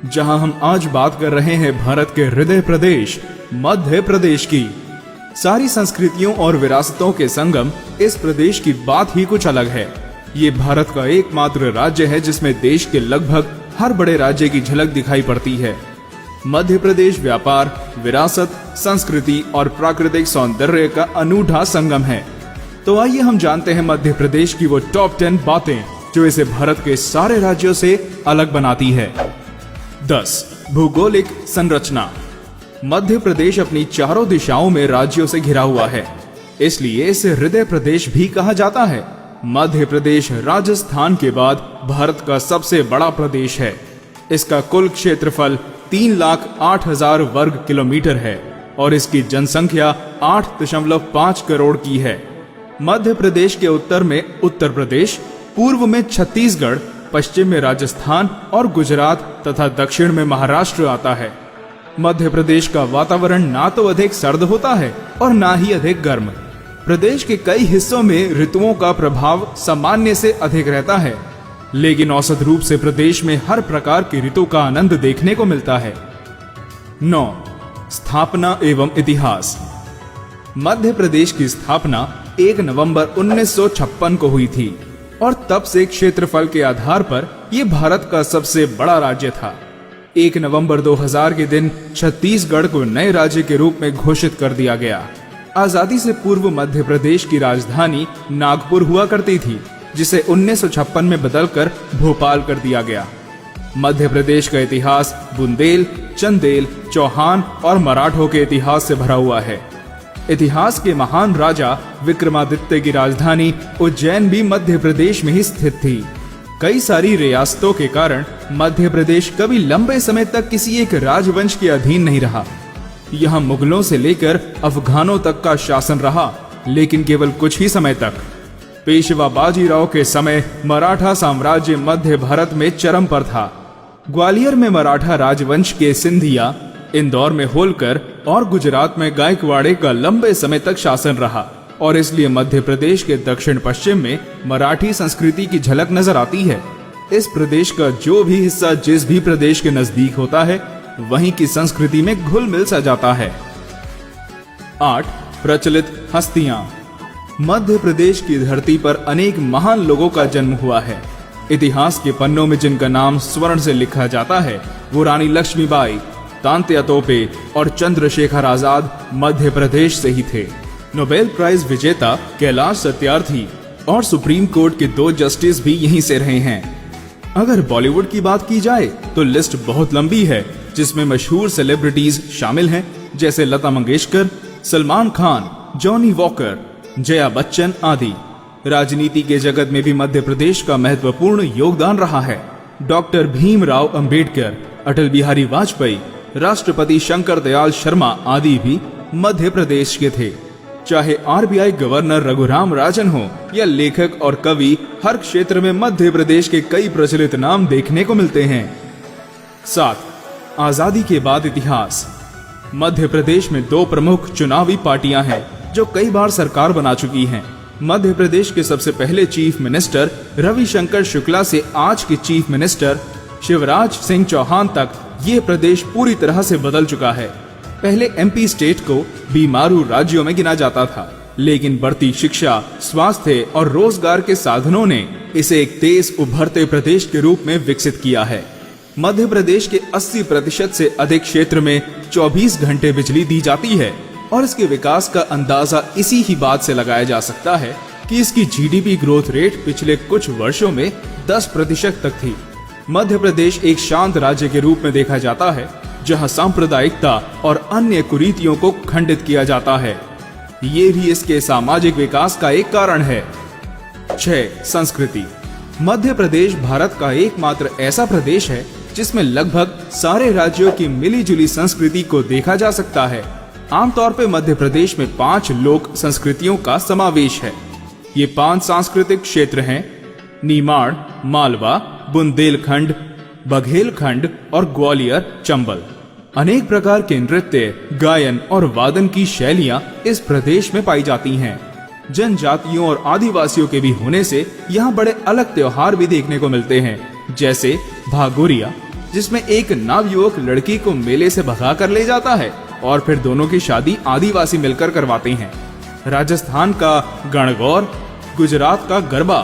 जहां हम आज बात कर रहे हैं भारत के हृदय प्रदेश मध्य प्रदेश की। सारी संस्कृतियों और विरासतों के संगम इस प्रदेश की बात ही कुछ अलग है। ये भारत का एकमात्र राज्य है जिसमें देश के लगभग हर बड़े राज्य की झलक दिखाई पड़ती है। मध्य प्रदेश व्यापार, विरासत, संस्कृति और प्राकृतिक सौंदर्य का अनूठा संगम है। तो आइए हम जानते हैं मध्य प्रदेश की वो टॉप 10 बातें जो इसे भारत के सारे राज्यों से अलग बनाती है। 10. भौगोलिक संरचना। मध्य प्रदेश अपनी चारों दिशाओं में राज्यों से घिरा हुआ है, इसलिए इसे हृदय प्रदेश भी कहा जाता है। मध्य प्रदेश राजस्थान के बाद भारत का सबसे बड़ा प्रदेश है। इसका कुल क्षेत्रफल 3,08,000 वर्ग किलोमीटर है और इसकी जनसंख्या 8.5 करोड़ की है। मध्य प्रदेश के उत्तर में उत्तर प्रदेश, पूर्व में छत्तीसगढ़, पश्चिम में राजस्थान और गुजरात तथा दक्षिण में महाराष्ट्र आता है। मध्य प्रदेश का वातावरण ना तो अधिक सर्द होता है और ना ही अधिक गर्म। प्रदेश के कई हिस्सों में ऋतुओं का प्रभाव सामान्य से अधिक रहता है, लेकिन औसत रूप से प्रदेश में हर प्रकार की ऋतु का आनंद देखने को मिलता है। 9. स्थापना एवं इतिहास। मध्य प्रदेश की स्थापना 1 नवंबर 1956 को हुई थी और तब से क्षेत्रफल के आधार पर यह भारत का सबसे बड़ा राज्य था। 1 नवंबर 2000 के दिन छत्तीसगढ़ को नए राज्य के रूप में घोषित कर दिया गया। आजादी से पूर्व मध्य प्रदेश की राजधानी नागपुर हुआ करती थी, जिसे 1956 में बदलकर भोपाल कर दिया गया। मध्य प्रदेश का इतिहास बुंदेल, चंदेल, चौहान और मराठों के इतिहास से भरा हुआ है। इतिहास के महान राजा विक्रमादित्य की राजधानी उज्जैन भी मध्य प्रदेश में ही स्थित थी। कई सारी रियासतों के कारण मध्य प्रदेश कभी लंबे समय तक किसी एक राजवंश के अधीन नहीं रहा। यहाँ मुगलों से लेकर अफगानों तक का शासन रहा, लेकिन केवल कुछ ही समय तक। पेशवा बाजीराव के समय मराठा साम्राज्य मध्य भारत में चरम पर था। ग्वालियर में मराठा राजवंश के सिंधिया, इंदौर में होलकर और गुजरात में गायकवाड़े का लंबे समय तक शासन रहा और इसलिए मध्य प्रदेश के दक्षिण पश्चिम में मराठी संस्कृति की झलक नजर आती है। इस प्रदेश का जो भी हिस्सा जिस भी प्रदेश के नजदीक होता है, वहीं की संस्कृति में घुल मिल सा जाता है। 8. प्रचलित हस्तियां। मध्य प्रदेश की धरती पर अनेक महान लोगों का जन्म हुआ है। इतिहास के पन्नों में जिनका नाम स्वर्ण से लिखा जाता है वो रानी लक्ष्मीबाई, तांत्या तोपे और चंद्रशेखर आजाद मध्य प्रदेश से ही थे। नोबेल प्राइज विजेता कैलाश सत्यार्थी और सुप्रीम कोर्ट के 2 जस्टिस भी यहीं से रहे हैं। अगर बॉलीवुड की बात की जाए तो लिस्ट बहुत लंबी है, जिसमें मशहूर सेलिब्रिटीज शामिल हैं, जैसे लता मंगेशकर, सलमान खान, जॉनी वॉकर, जया बच्चन आदि। राजनीति के जगत में भी मध्य प्रदेश का महत्वपूर्ण योगदान रहा है। डॉक्टर भीमराव अंबेडकर, अटल बिहारी वाजपेयी, राष्ट्रपति शंकर दयाल शर्मा आदि भी मध्य प्रदेश के थे। चाहे आरबीआई गवर्नर रघुराम राजन हो या लेखक और कवि, हर क्षेत्र में मध्य प्रदेश के कई प्रचलित नाम देखने को मिलते हैं। 7. आजादी के बाद इतिहास। मध्य प्रदेश में 2 प्रमुख चुनावी पार्टियां हैं जो कई बार सरकार बना चुकी हैं। मध्य प्रदेश के सबसे पहले चीफ मिनिस्टर रविशंकर शुक्ला से आज के चीफ मिनिस्टर शिवराज सिंह चौहान तक ये प्रदेश पूरी तरह से बदल चुका है। पहले एमपी स्टेट को बीमारू राज्यों में गिना जाता था, लेकिन बढ़ती शिक्षा, स्वास्थ्य और रोजगार के साधनों ने इसे एक तेज उभरते प्रदेश के रूप में विकसित किया है। मध्य प्रदेश के 80% से अधिक क्षेत्र में 24 घंटे बिजली दी जाती है और इसके विकास का अंदाजा इसी ही बात से लगाया जा सकता है कि इसकी जीडीपी ग्रोथ रेट पिछले कुछ वर्षों में 10% तक थी। मध्य प्रदेश एक शांत राज्य के रूप में देखा जाता है, जहां सांप्रदायिकता और अन्य कुरीतियों को खंडित किया जाता है। ये भी इसके सामाजिक विकास का एक कारण है। 6. संस्कृति। मध्य प्रदेश भारत का एकमात्र ऐसा प्रदेश है जिसमें लगभग सारे राज्यों की मिलीजुली संस्कृति को देखा जा सकता है। आमतौर पर मध्य प्रदेश में 5 लोक संस्कृतियों का समावेश है। ये 5 सांस्कृतिक क्षेत्र हैं: निमाड़, मालवा, बुंदेलखंड, बघेलखंड और ग्वालियर चंबल। अनेक प्रकार के नृत्य, गायन और वादन की शैलियां इस प्रदेश में पाई जाती हैं। जनजातियों और आदिवासियों के भी होने से यहाँ बड़े अलग त्योहार भी देखने को मिलते हैं, जैसे भागोरिया, जिसमें एक नवयुवक लड़की को मेले से भगा कर ले जाता है और फिर दोनों की शादी आदिवासी मिलकर करवाते हैं। राजस्थान का गणगौर, गुजरात का गरबा,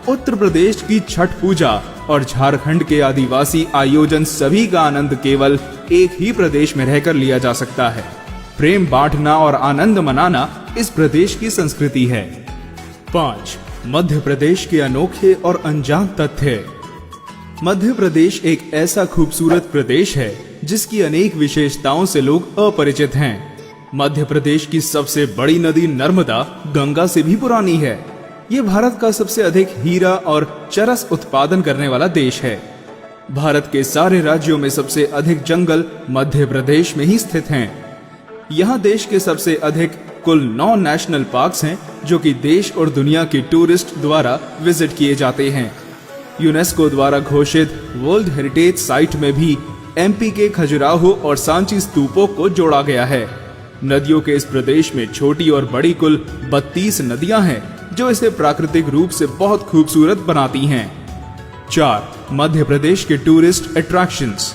उत्तर प्रदेश की छठ पूजा और झारखंड के आदिवासी आयोजन, सभी का आनंद केवल एक ही प्रदेश में रहकर लिया जा सकता है। प्रेम बांटना और आनंद मनाना इस प्रदेश की संस्कृति है। 5. मध्य प्रदेश के अनोखे और अनजान तथ्य। मध्य प्रदेश एक ऐसा खूबसूरत प्रदेश है जिसकी अनेक विशेषताओं से लोग अपरिचित हैं। मध्य प्रदेश की सबसे बड़ी नदी नर्मदा गंगा से भी पुरानी है। ये भारत का सबसे अधिक हीरा और चरस उत्पादन करने वाला देश है। भारत के सारे राज्यों में सबसे अधिक जंगल मध्य प्रदेश में ही स्थित हैं। यहाँ देश के सबसे अधिक कुल 9 नेशनल पार्क्स हैं, जो कि देश और दुनिया के टूरिस्ट द्वारा विजिट किए जाते हैं। यूनेस्को द्वारा घोषित वर्ल्ड हेरिटेज साइट में भी एमपी के खजुराहो और सांची स्तूपों को जोड़ा गया है। नदियों के इस प्रदेश में छोटी और बड़ी कुल 32 नदियां हैं, जो इसे प्राकृतिक रूप से बहुत खूबसूरत बनाती हैं। 4. मध्य प्रदेश के टूरिस्ट अट्रैक्शंस।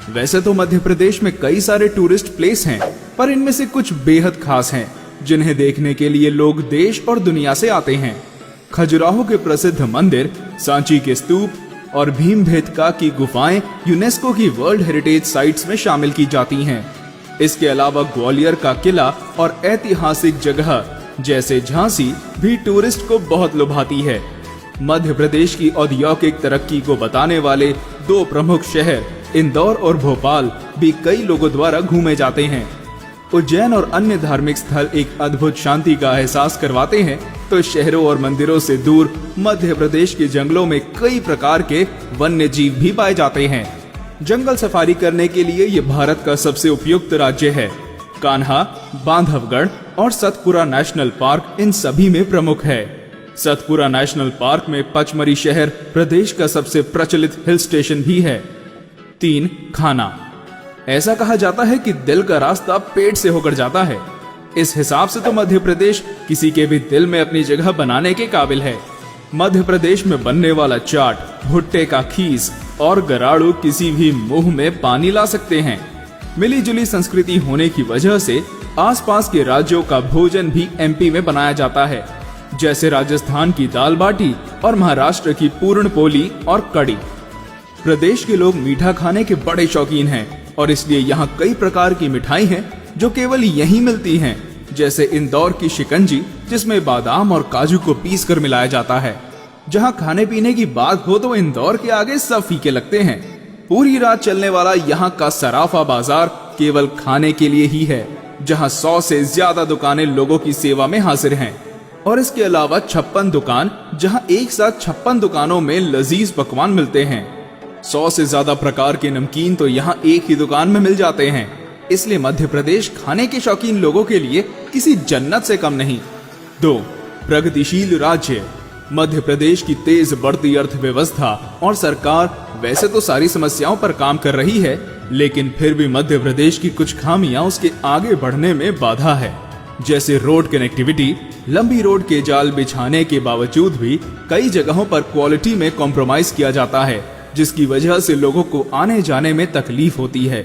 वैसे तो मध्य प्रदेश में कई सारे टूरिस्ट प्लेस हैं, पर इनमें से कुछ बेहद खास हैं, जिन्हें देखने के लिए लोग देश और दुनिया से आते हैं। खजुराहो के प्रसिद्ध मंदिर, सांची के स्तूप और भीमबेटका की गुफाएं यूनेस्को की वर्ल्ड हेरिटेज साइट्स में शामिल की जाती हैं। इसके अलावा ग्वालियर का किला और ऐतिहासिक जगह जैसे झांसी भी टूरिस्ट को बहुत लुभाती है। मध्य प्रदेश की औद्योगिक तरक्की को बताने वाले 2 प्रमुख शहर इंदौर और भोपाल भी कई लोगों द्वारा घूमे जाते हैं। उज्जैन और अन्य धार्मिक स्थल एक अद्भुत शांति का एहसास करवाते हैं, तो शहरों और मंदिरों से दूर मध्य प्रदेश के जंगलों में कई प्रकार के वन्य जीव भी पाए जाते हैं। जंगल सफारी करने के लिए ये भारत का सबसे उपयुक्त राज्य है। कान्हा, बांधवगढ़ और सतपुरा नेशनल पार्क इन सभी में प्रमुख है। सतपुरा नेशनल पार्क में पचमरी शहर प्रदेश का सबसे प्रचलित हिल स्टेशन भी है। 3. खाना। ऐसा कहा जाता है कि दिल का रास्ता पेट से होकर जाता है। इस हिसाब से तो मध्य प्रदेश किसी के भी दिल में अपनी जगह बनाने के काबिल है। मध्य प्रदेश में बनने वाला चाट, भुट्टे का खीस और गराड़ू किसी भी मुंह में पानी ला सकते हैं। मिली जुली संस्कृति होने की वजह से आसपास के राज्यों का भोजन भी एमपी में बनाया जाता है, जैसे राजस्थान की दाल बाटी और महाराष्ट्र की पूर्ण पोली और कड़ी। प्रदेश के लोग मीठा खाने के बड़े शौकीन हैं और इसलिए यहाँ कई प्रकार की मिठाई हैं जो केवल यहीं मिलती हैं, जैसे इंदौर की शिकंजी, जिसमें बादाम और काजू को पीस कर मिलाया जाता है। जहाँ खाने पीने की बात हो तो इंदौर के आगे सब फीके लगते हैं। पूरी रात चलने वाला यहाँ का सराफा बाजार केवल खाने के लिए ही है, जहाँ 100 से ज्यादा दुकानें लोगों की सेवा में हाजिर हैं। और इसके अलावा 56 दुकान, जहाँ एक साथ 56 दुकानों में लजीज पकवान मिलते हैं। 100 से ज्यादा प्रकार के नमकीन तो यहाँ एक ही दुकान में मिल जाते हैं। इसलिए मध्य प्रदेश खाने के शौकीन लोगों के लिए किसी जन्नत से कम नहीं। 2. प्रगतिशील राज्य। मध्य प्रदेश की तेज बढ़ती अर्थव्यवस्था और सरकार वैसे तो सारी समस्याओं पर काम कर रही है, लेकिन फिर भी मध्य प्रदेश की कुछ खामियां उसके आगे बढ़ने में बाधा है। जैसे रोड कनेक्टिविटी, लंबी रोड के जाल बिछाने के बावजूद भी कई जगहों पर क्वालिटी में कॉम्प्रोमाइज किया जाता है, जिसकी वजह से लोगों को आने जाने में तकलीफ होती है।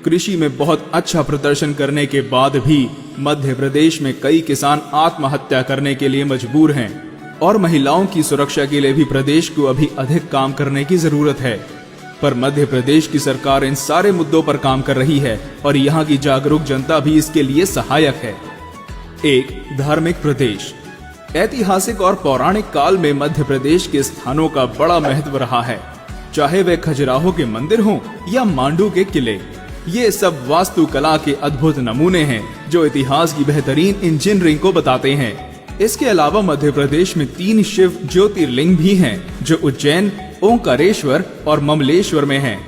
कृषि में बहुत अच्छा प्रदर्शन करने के बाद भी मध्य प्रदेश में कई किसान आत्महत्या करने के लिए मजबूर हैं और महिलाओं की सुरक्षा के लिए भी प्रदेश को अभी अधिक काम करने की जरूरत है। पर मध्य प्रदेश की सरकार इन सारे मुद्दों पर काम कर रही है और यहाँ की जागरूक जनता भी इसके लिए सहायक है। 1. धार्मिक प्रदेश। ऐतिहासिक और पौराणिक काल में मध्य प्रदेश के स्थानों का बड़ा महत्व रहा है, चाहे वे खजुराहो के मंदिर हों या मांडू के किले। ये सब वास्तुकला के अद्भुत नमूने हैं जो इतिहास की बेहतरीन इंजीनियरिंग को बताते हैं। इसके अलावा मध्य प्रदेश में 3 शिव ज्योतिर्लिंग भी हैं, जो उज्जैन, ओंकारेश्वर और ममलेश्वर में हैं।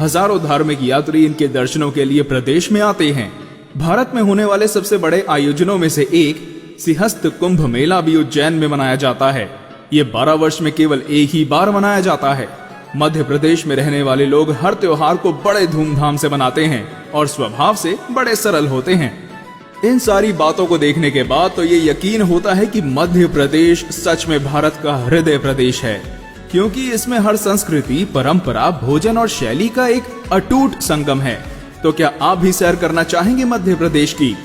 हजारों धार्मिक यात्री इनके दर्शनों के लिए प्रदेश में आते हैं। भारत में होने वाले सबसे बड़े आयोजनों में से एक सिंहस्थ कुंभ मेला भी उज्जैन में मनाया जाता है। ये 12 वर्ष में केवल एक ही बार मनाया जाता है। मध्य प्रदेश में रहने वाले लोग हर त्योहार को बड़े धूमधाम से मनाते हैं और स्वभाव से बड़े सरल होते हैं। इन सारी बातों को देखने के बाद तो ये यकीन होता है कि मध्य प्रदेश सच में भारत का हृदय प्रदेश है। क्योंकि इसमें हर संस्कृति, परंपरा, भोजन और शैली का एक अटूट संगम है। तो क्या आप भी सैर करना चाहेंगे मध्य प्रदेश की